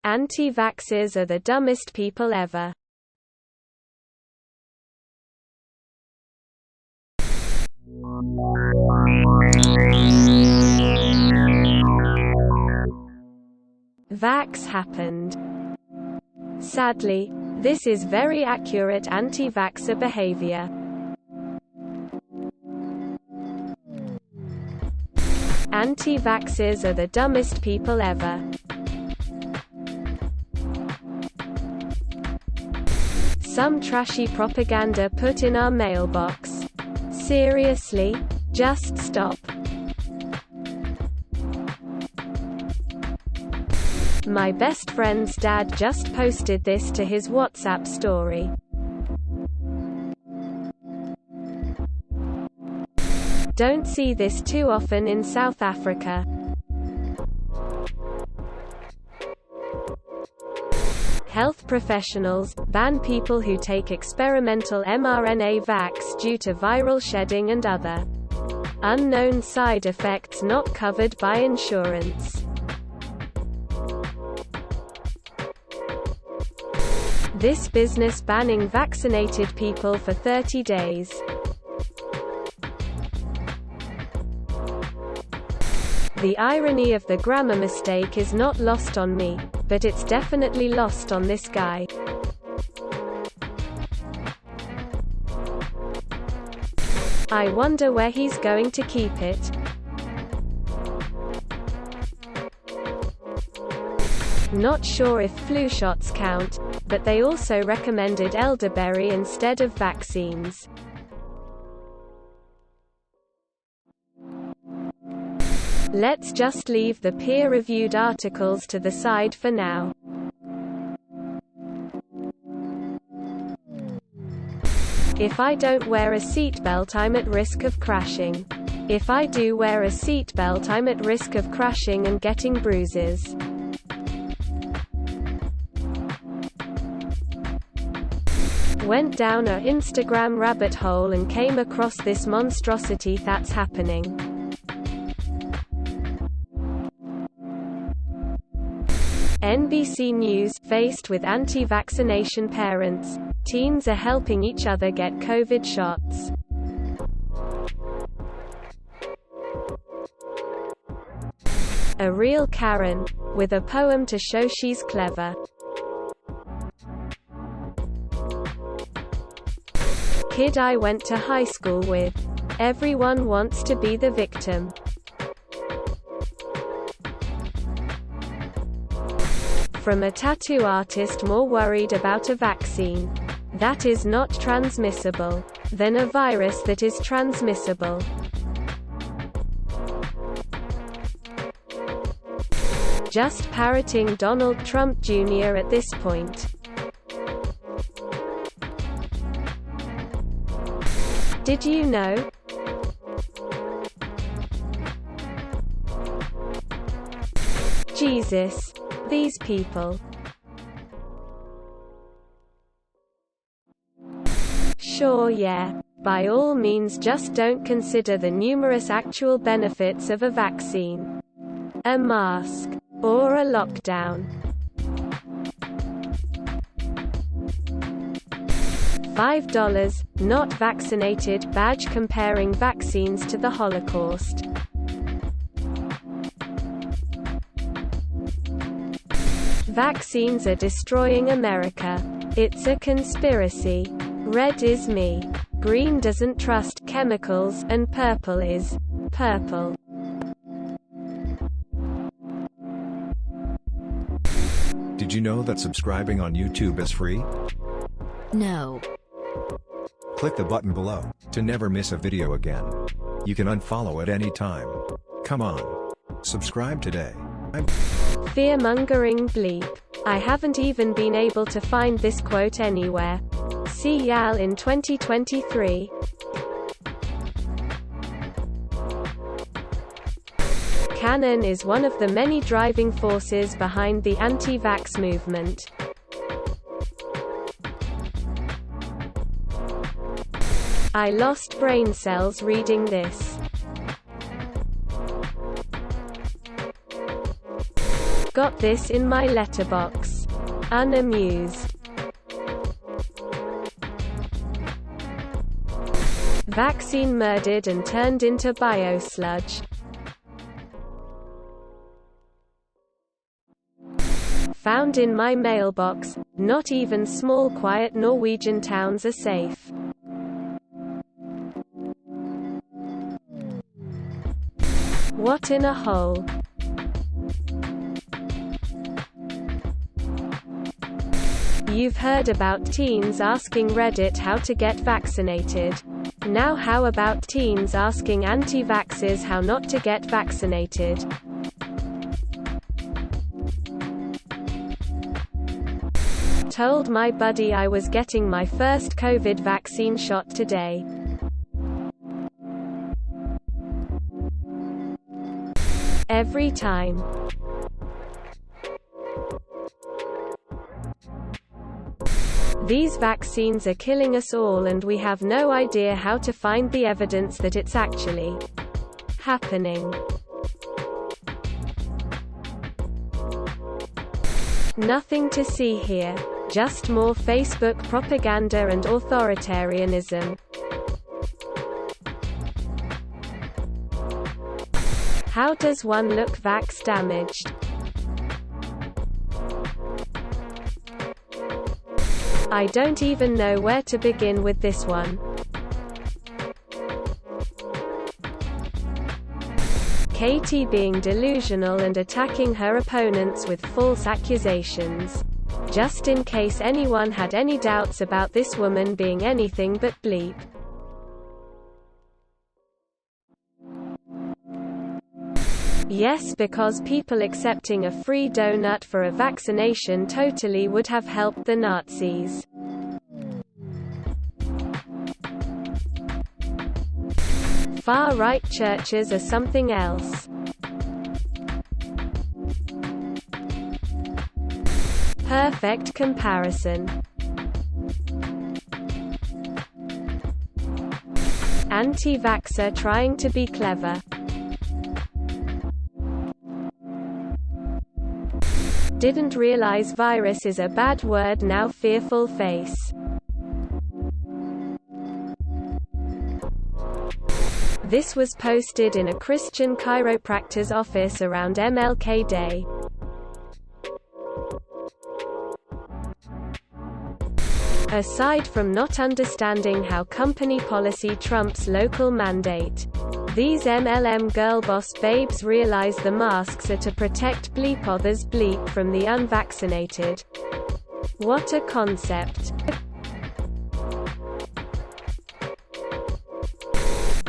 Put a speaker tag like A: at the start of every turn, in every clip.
A: Anti-vaxxers are the dumbest people ever. Vaxxhappened. Sadly, this is very accurate anti-vaxxer behavior. Anti-vaxxers are the dumbest people ever. Some trashy propaganda put in our mailbox. Seriously? Just stop. My best friend's dad just posted this to his WhatsApp story. Don't see this too often in South Africa. Health professionals ban people who take experimental mRNA vax due to viral shedding and other unknown side effects not covered by insurance. This business banning vaccinated people for 30 days. The irony of the grammar mistake is not lost on me, but it's definitely lost on this guy. I wonder where he's going to keep it. Not sure if flu shots count, but they also recommended elderberry instead of vaccines. Let's just leave the peer-reviewed articles to the side for now. If I don't wear a seatbelt, I'm at risk of crashing. If I do wear a seatbelt, I'm at risk of crashing and getting bruises. Went down a Instagram rabbit hole and came across this monstrosity that's happening. NBC News, faced with anti-vaccination parents, teens are helping each other get COVID shots. A real Karen, with a poem to show she's clever. Kid I went to high school with. Everyone wants to be the victim. From a tattoo artist more worried about a vaccine that is not transmissible than a virus that is transmissible. Just parroting Donald Trump Jr. at this point. Did you know? Jesus. These people. Sure, yeah. By all means, just don't consider the numerous actual benefits of a vaccine, a mask, or a lockdown. $5, not vaccinated badge comparing vaccines to the Holocaust. Vaccines are destroying America. It's a conspiracy. Red is me. Green doesn't trust chemicals, and purple is purple.
B: Did you know that subscribing on YouTube is free?
C: No.
B: Click the button below to never miss a video again. You can unfollow at any time. Come on. Subscribe today.
A: Fear-mongering bleep. I haven't even been able to find this quote anywhere. See y'all in 2023. Canon is one of the many driving forces behind the anti-vax movement. I lost brain cells reading this. Got this in my letterbox. Unamused. Vaccine murdered and turned into biosludge. Found in my mailbox. Not even small quiet Norwegian towns are safe. What in a hole. You've heard about teens asking Reddit how to get vaccinated. Now how about teens asking anti-vaxxers how not to get vaccinated? Told my buddy I was getting my first COVID vaccine shot today. Every time. These vaccines are killing us all and we have no idea how to find the evidence that it's actually happening. Nothing to see here. Just more Facebook propaganda and authoritarianism. How does one look vax damaged? I don't even know where to begin with this one. Katie being delusional and attacking her opponents with false accusations. Just in case anyone had any doubts about this woman being anything but bleep. Yes, because people accepting a free donut for a vaccination totally would have helped the Nazis. Far-right churches are something else. Perfect comparison. Anti-vaxxer trying to be clever. Didn't realize virus is a bad word now, fearful face. This was posted in a Christian chiropractor's office around MLK Day. Aside from not understanding how company policy trumps local mandate, these MLM girlboss babes realize the masks are to protect bleep others bleep from the unvaccinated. What a concept.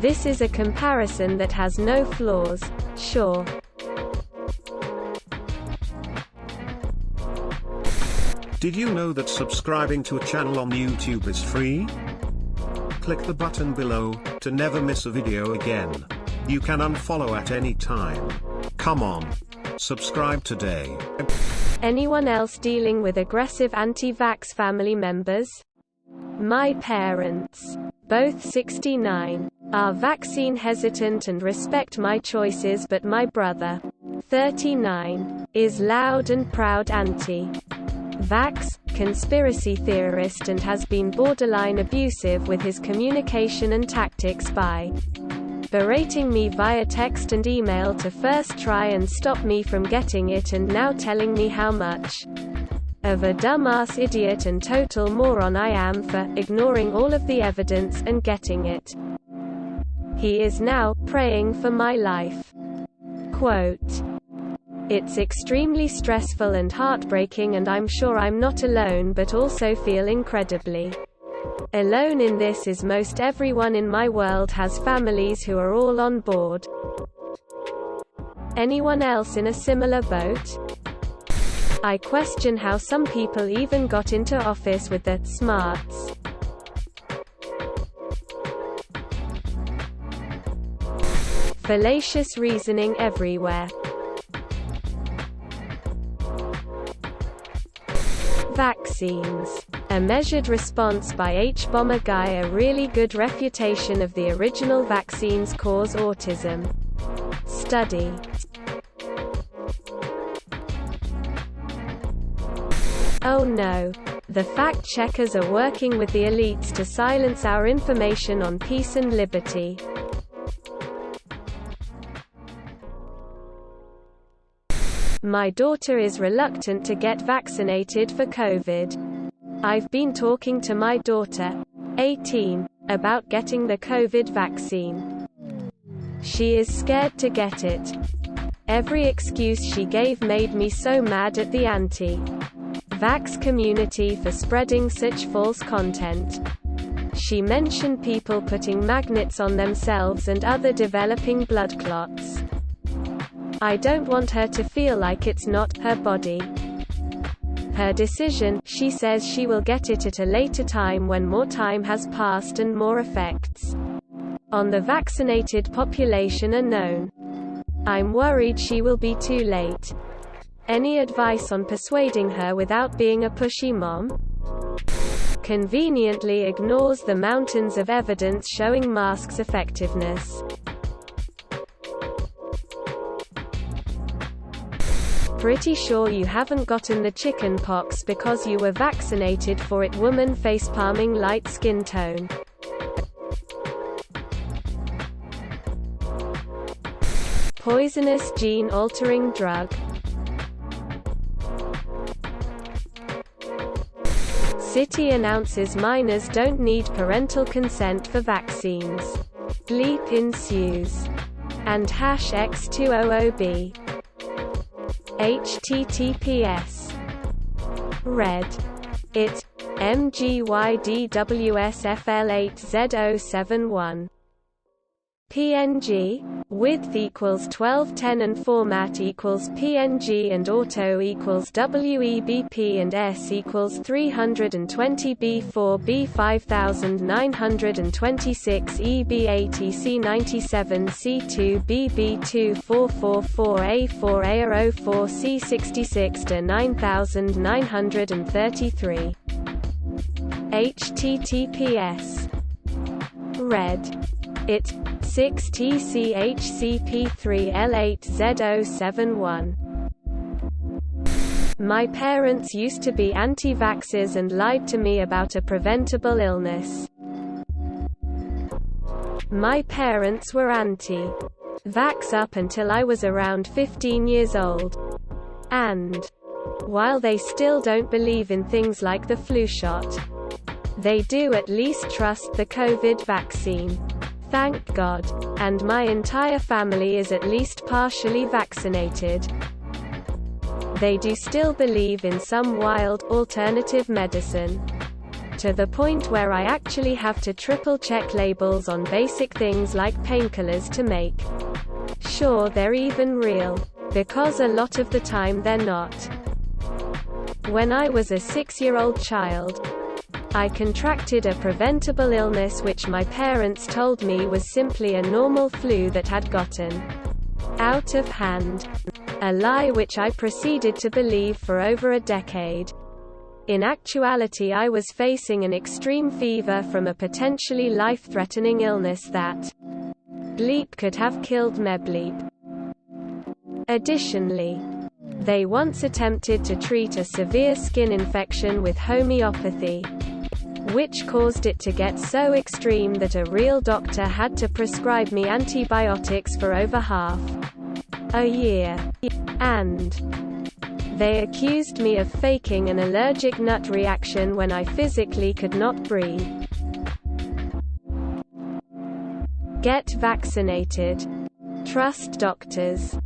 A: This is a comparison that has no flaws, sure.
D: Did you know that subscribing to a channel on YouTube is free? Click the button below to never miss a video again. You can unfollow at any time. Come on, subscribe today.
A: Anyone else dealing with aggressive anti-vax family members? My parents, both 69, are vaccine hesitant and respect my choices, but my brother, 39, is loud and proud anti-vax, conspiracy theorist and has been borderline abusive with his communication and tactics by berating me via text and email to first try and stop me from getting it, and now telling me how much of a dumbass idiot and total moron I am for ignoring all of the evidence and getting it. He is now praying for my life. Quote, "It's extremely stressful and heartbreaking, and I'm sure I'm not alone, but also feel incredibly alone in this, as most everyone in my world has families who are all on board." Anyone else in a similar boat? I question how some people even got into office with the smarts. Fallacious reasoning everywhere. Vaccines. A measured response by H-bomber guy. A really good refutation of the original vaccines cause autism. Study. Oh no. The fact-checkers are working with the elites to silence our information on peace and liberty. My daughter is reluctant to get vaccinated for COVID. I've been talking to my daughter, 18, about getting the COVID vaccine. She is scared to get it. Every excuse she gave made me so mad at the anti-vax community for spreading such false content. She mentioned people putting magnets on themselves and other developing blood clots. I don't want her to feel like it's not her body. Her decision. She says she will get it at a later time when more time has passed and more effects on the vaccinated population are known. I'm worried she will be too late. Any advice on persuading her without being a pushy mom? Conveniently ignores the mountains of evidence showing masks' effectiveness. Pretty sure you haven't gotten the chicken pox because you were vaccinated for it. Woman facepalming light skin tone. Poisonous gene-altering drug. City announces minors don't need parental consent for vaccines. Bleep ensues. And #X200B. https red it mgydwsfl8z071 PNG width equals 1210 and format equals PNG and auto equals WEBP and S equals 320 B4 B5926 EB80 C97 C2 BB2444 A4 AR04 C66 to 9933 https red it 6TCHCP3L8Z071. My parents used to be anti-vaxxers and lied to me about a preventable illness. My parents were anti-vax up until I was around 15 years old. And while they still don't believe in things like the flu shot, they do at least trust the COVID vaccine. Thank God. And my entire family is at least partially vaccinated. They do still believe in some wild, alternative medicine. To the point where I actually have to triple-check labels on basic things like painkillers to make sure they're even real. Because a lot of the time they're not. When I was a 6-year-old child, I contracted a preventable illness which my parents told me was simply a normal flu that had gotten out of hand. A lie which I proceeded to believe for over a decade. In actuality, I was facing an extreme fever from a potentially life-threatening illness that bleep could have killed me bleep. Additionally, they once attempted to treat a severe skin infection with homeopathy, which caused it to get so extreme that a real doctor had to prescribe me antibiotics for over half a year. And they accused me of faking an allergic nut reaction when I physically could not breathe. Get vaccinated. Trust doctors.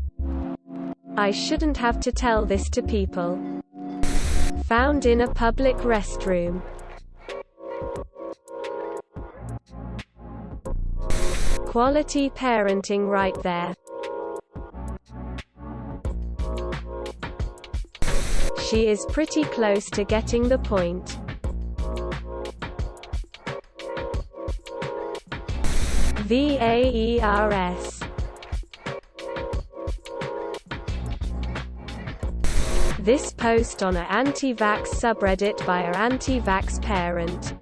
A: I shouldn't have to tell this to people. Found in a public restroom. Quality parenting right there. She is pretty close to getting the point. VAERS. This post on a anti-vax subreddit by a anti-vax parent.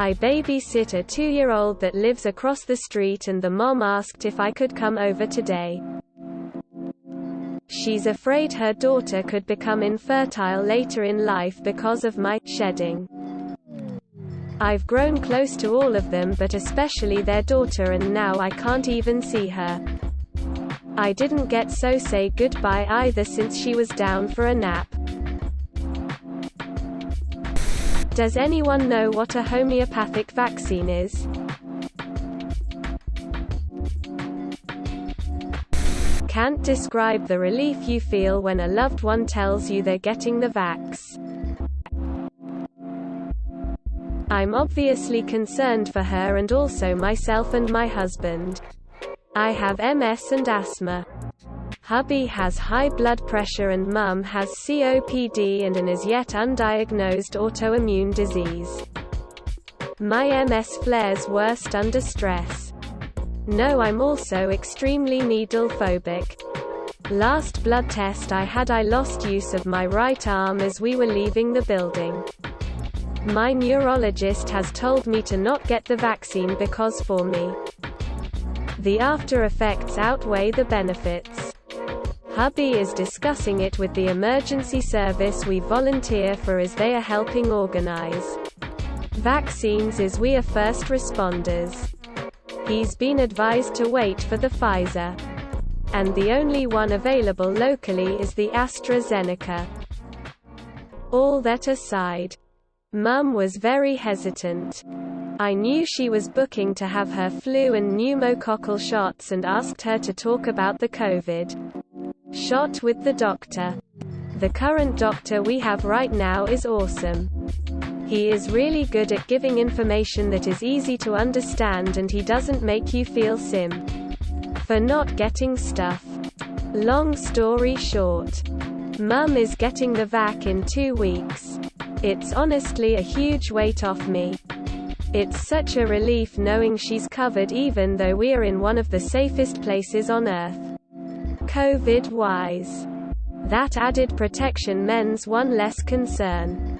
A: I babysit a 2-year-old that lives across the street and the mom asked if I could come over today. She's afraid her daughter could become infertile later in life because of my shedding. I've grown close to all of them, but especially their daughter, and now I can't even see her. I didn't get so say goodbye either since she was down for a nap. Does anyone know what a homeopathic vaccine is? Can't describe the relief you feel when a loved one tells you they're getting the vax. I'm obviously concerned for her and also myself and my husband. I have MS and asthma. Hubby has high blood pressure and mum has COPD and an as yet undiagnosed autoimmune disease. My MS flares worst under stress. No, I'm also extremely needle phobic. Last blood test I had, I lost use of my right arm as we were leaving the building. My neurologist has told me to not get the vaccine because for me, the after effects outweigh the benefits. Hubby is discussing it with the emergency service we volunteer for as they are helping organize vaccines as we are first responders. He's been advised to wait for the Pfizer. And the only one available locally is the AstraZeneca. All that aside, Mum was very hesitant. I knew she was booking to have her flu and pneumococcal shots and asked her to talk about the COVID shot with the doctor. The current doctor we have right now is awesome. He is really good at giving information that is easy to understand, and he doesn't make you feel sim for not getting stuff. Long story short, Mum is getting the vac in 2 weeks. It's honestly a huge weight off me. It's such a relief knowing she's covered even though we are in one of the safest places on earth, COVID-wise. That added protection means one less concern.